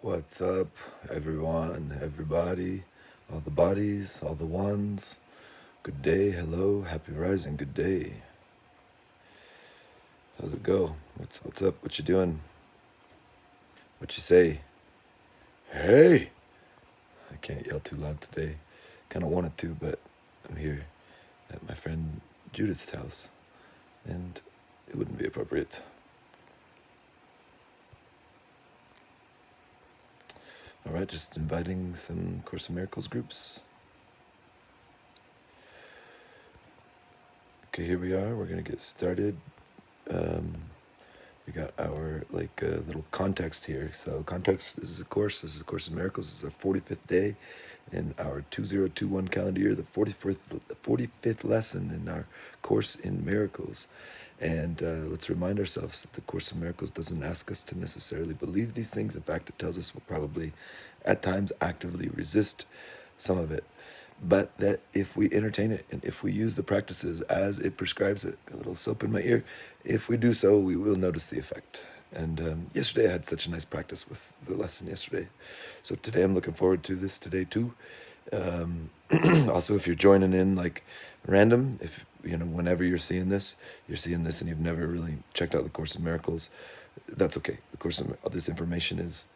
What's up, everyone, everybody, all the bodies, all the ones? Good day, hello, happy rising, good day. How's it go? What's up? What you doing? What you say? Hey! I can't yell too loud today. Kind of wanted to, but I'm here at my friend Judith's house, and it wouldn't be appropriate. All right, just inviting some Course in Miracles groups. Okay, here we are. We're going to get started. We got our little context here. So context, this is a Course in Miracles. This is our 45th day in our 2021 calendar year, the 45th lesson in our Course in Miracles. And let's remind ourselves that the Course in Miracles doesn't ask us to necessarily believe these things. In fact, it tells us we'll probably at times actively resist some of it. But that if we entertain it and if we use the practices as it prescribes it, a little soap in my ear, if we do so, we will notice the effect. And yesterday I had such a nice practice with the lesson yesterday. So today I'm looking forward to this today too. Also, if you're joining in like random, if whenever you're seeing this and you've never really checked out the Course in Miracles, that's okay. The Course in this information is,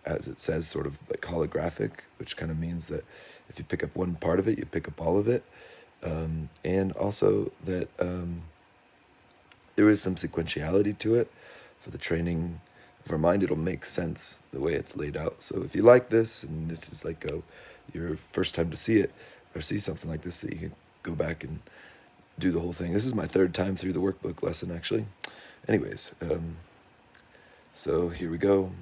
as it says, sort of like holographic, which kind of means that if you pick up one part of it, you pick up all of it. And also that there is some sequentiality to it. For the training of our mind, it'll make sense the way it's laid out. So if you like this, and this is like your first time to see it, or see something like this, that you can go back and do the whole thing. This is my third time through the workbook lesson, actually. Anyways, so here we go.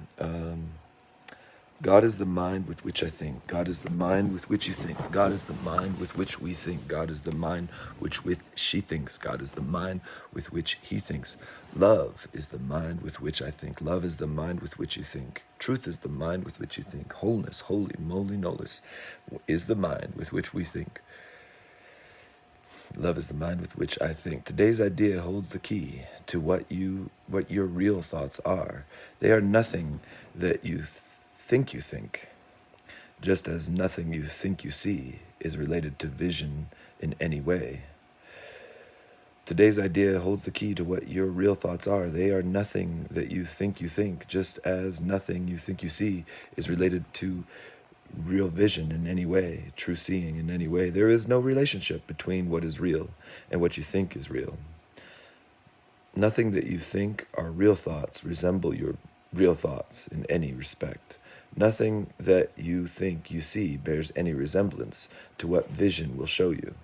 God is the mind with which I think. God is the mind with which you think. God is the mind with which we think. God is the mind with she thinks. God is the mind with which he thinks. Love is the mind with which I think. Love is the mind with which you think. Truth is the mind with which you think. Wholeness, holy moly nolus, is the mind with which we think. Love is the mind with which I think. Today's idea holds the key to what your real thoughts are. They are nothing that you think you think, just as nothing you think you see is related to vision in any way. Today's idea holds the key to what your real thoughts are. They are nothing that you think, just as nothing you think you see is related to real vision in any way, true seeing in any way. There is no relationship between what is real and what you think is real. Nothing that you think are real thoughts resemble your real thoughts in any respect. Nothing that you think you see bears any resemblance to what vision will show you.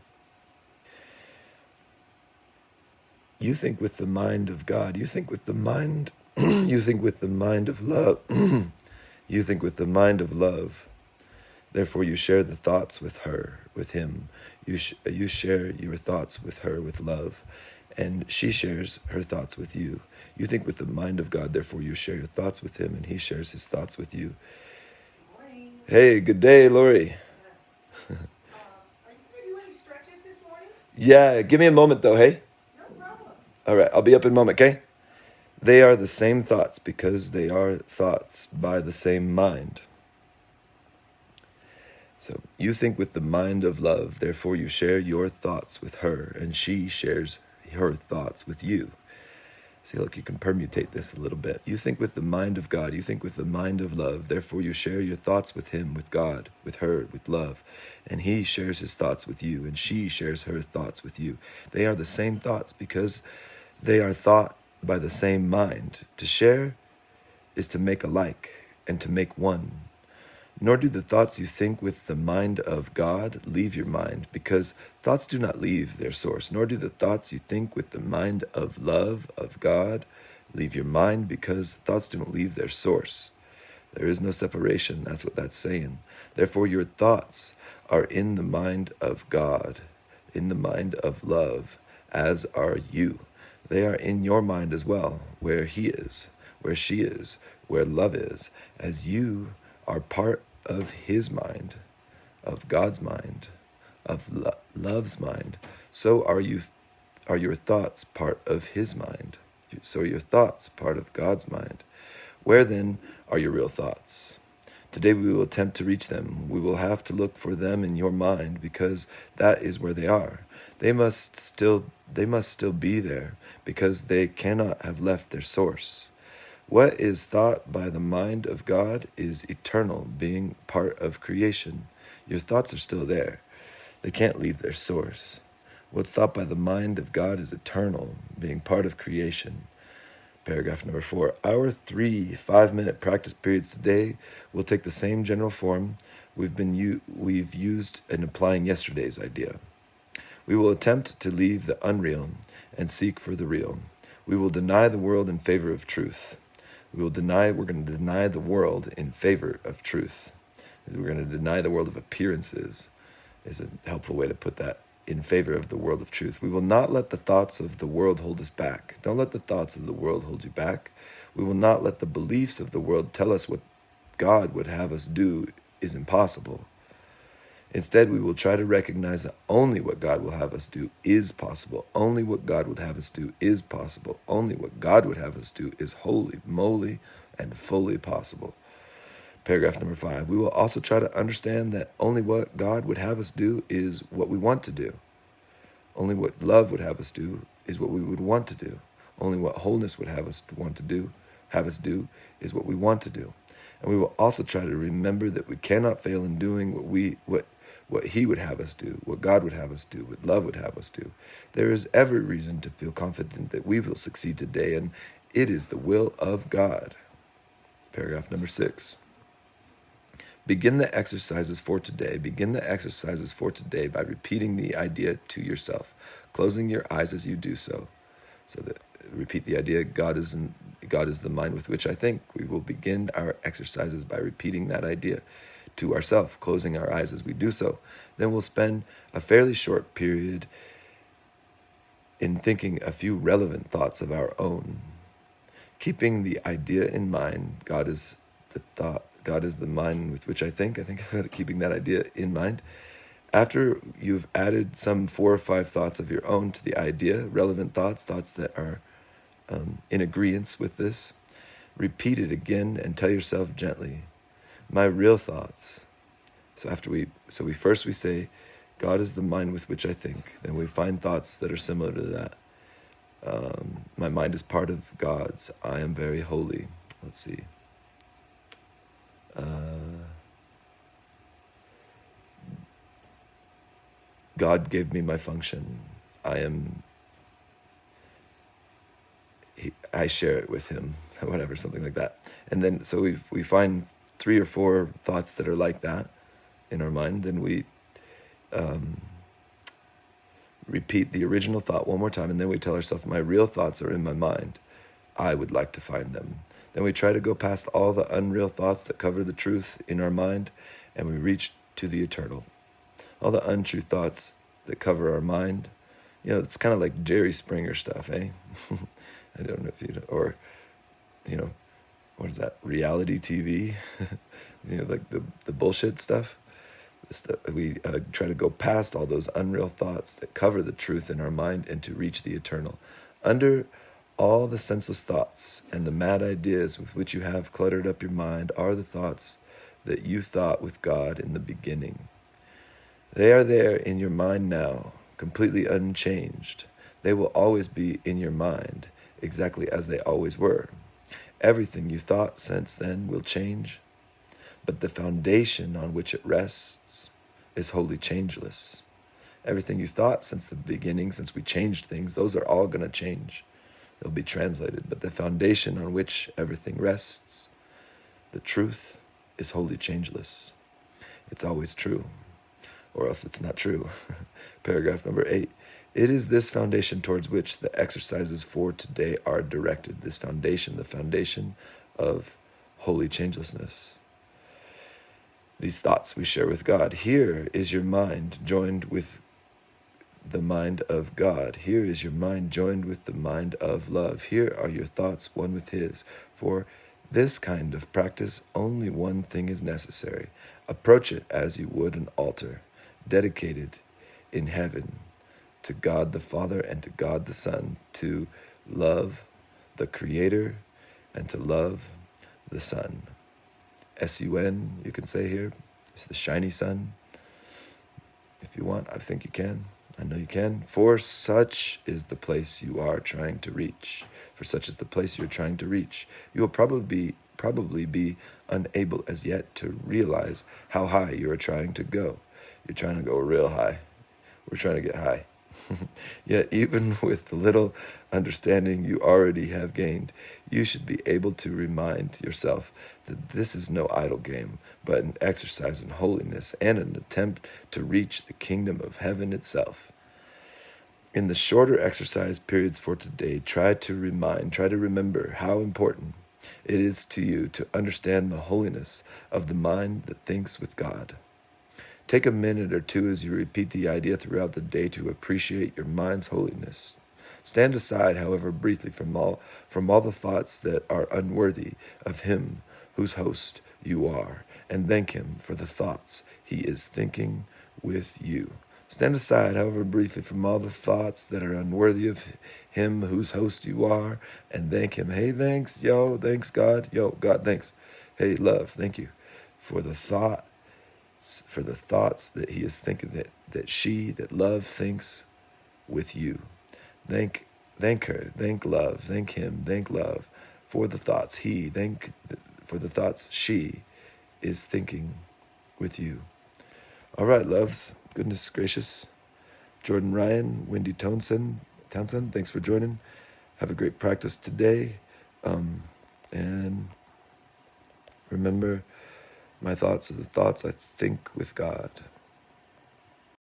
You think with the mind of God. You think with the mind. You think with the mind of love. You think with the mind of love. Therefore, you share the thoughts with her, with him. You share your thoughts with her with love, and she shares her thoughts with you. You think with the mind of God, therefore you share your thoughts with him, and he shares his thoughts with you. Morning. Hey, good day, Lori. Are you going to do any stretches this morning? Yeah, give me a moment though, hey? No problem. All right, I'll be up in a moment, okay? They are the same thoughts because they are thoughts by the same mind. So you think with the mind of love, therefore you share your thoughts with her, and she shares her thoughts with you. See, look, you can permutate this a little bit. You think with the mind of God, you think with the mind of love, therefore you share your thoughts with him, with God, with her, with love, and he shares his thoughts with you, and she shares her thoughts with you. They are the same thoughts because they are thought by the same mind. To share is to make alike and to make one. Nor do the thoughts you think with the mind of God leave your mind, because thoughts do not leave their source. Nor do the thoughts you think with the mind of love of God leave your mind, because thoughts don't leave their source. There is no separation. That's what that's saying. Therefore, your thoughts are in the mind of God, in the mind of love, as are you. They are in your mind as well, where he is, where she is, where love is, as you are part of his mind, of God's mind, of love's mind. So are your thoughts part of his mind. So are your thoughts part of God's mind. Where then are your real thoughts? Today we will attempt to reach them. We will have to look for them in your mind because that is where they are. They must still be there because they cannot have left their source. What is thought by the mind of God is eternal, being part of creation. Your thoughts are still there. They can't leave their source. What's thought by the mind of God is eternal, being part of creation. Paragraph number 4. Our 3 5-minute practice periods today will take the same general form we've used in applying yesterday's idea. We will attempt to leave the unreal and seek for the real. We will deny the world in favor of truth. We're going to deny the world in favor of truth. We're going to deny the world of appearances, is a helpful way to put that, in favor of the world of truth. We will not let the thoughts of the world hold us back. Don't let the thoughts of the world hold you back. We will not let the beliefs of the world tell us what God would have us do is impossible. Instead, we will try to recognize that only what God will have us do is possible. Only what God would have us do is possible. Only what God would have us do is holy, moly, and fully possible. Paragraph number 5. We will also try to understand that only what God would have us do is what we want to do. Only what love would have us do is what we would want to do. Only what wholeness would have us do is what we want to do. And we will also try to remember that we cannot fail in doing what He would have us do, what God would have us do, what love would have us do. There is every reason to feel confident that we will succeed today, and it is the will of God. Paragraph number 6. Begin the exercises for today. Begin the exercises for today by repeating the idea to yourself, closing your eyes as you do so. Repeat the idea, God is the mind with which I think. We will begin our exercises by repeating that idea to ourselves, closing our eyes as we do so. Then we'll spend a fairly short period in thinking a few relevant thoughts of our own. Keeping the idea in mind, God is the mind with which I think. Keeping that idea in mind. After you've added some 4 or 5 thoughts of your own to the idea, relevant thoughts that are in agreement with this, repeat it again and tell yourself gently, my real thoughts. So first we say, God is the mind with which I think. Then we find thoughts that are similar to that. My mind is part of God's. I am very holy. Let's see. God gave me my function. I share it with Him, whatever, something like that. And then, so we find 3 or 4 thoughts that are like that in our mind. Then we repeat the original thought one more time, and then we tell ourselves, my real thoughts are in my mind. I would like to find them. Then we try to go past all the unreal thoughts that cover the truth in our mind, and we reach to the eternal. All the untrue thoughts that cover our mind, it's kind of like Jerry Springer stuff, eh? I don't know if you, or, what is that, reality TV? Like the bullshit stuff. We try to go past all those unreal thoughts that cover the truth in our mind and to reach the eternal. Under all the senseless thoughts and the mad ideas with which you have cluttered up your mind are the thoughts that you thought with God in the beginning. They are there in your mind now, completely unchanged. They will always be in your mind, exactly as they always were. Everything you thought since then will change, but the foundation on which it rests is wholly changeless. Everything you thought since the beginning, since we changed things, those are all going to change. They'll be translated, but the foundation on which everything rests, the truth, is wholly changeless. It's always true, or else it's not true. Paragraph number 8. It is this foundation towards which the exercises for today are directed. This foundation, the foundation of holy changelessness. These thoughts we share with God. Here is your mind joined with the mind of God. Here is your mind joined with the mind of love. Here are your thoughts one with His. For this kind of practice, only one thing is necessary. Approach it as you would an altar, dedicated in heaven to God the Father and to God the Son, to love the Creator and to love the sun. S-U-N, you can say here. It's the shiny sun. If you want, I think you can. I know you can. For such is the place you are trying to reach. For such is the place you're trying to reach. You will probably be unable as yet to realize how high you are trying to go. You're trying to go real high. We're trying to get high. Yet even with the little understanding you already have gained, you should be able to remind yourself that this is no idle game, but an exercise in holiness and an attempt to reach the kingdom of heaven itself. In the shorter exercise periods for today, try to remember how important it is to you to understand the holiness of the mind that thinks with God. Take a minute or two as you repeat the idea throughout the day to appreciate your mind's holiness. Stand aside, however, briefly from all the thoughts that are unworthy of him whose host you are, and thank him for the thoughts he is thinking with you. Stand aside, however, briefly from all the thoughts that are unworthy of him whose host you are, and thank him. Hey, thanks, yo, thanks, God. Yo, God, thanks. Hey, love, thank you for the thoughts that he is thinking, that love thinks with you. Thank her, thank love, thank him, thank love for the thoughts for the thoughts she is thinking with you. All right, loves. Goodness gracious. Jordan Ryan, Wendy Townsend, thanks for joining. Have a great practice today. And remember, my thoughts are the thoughts I think with God.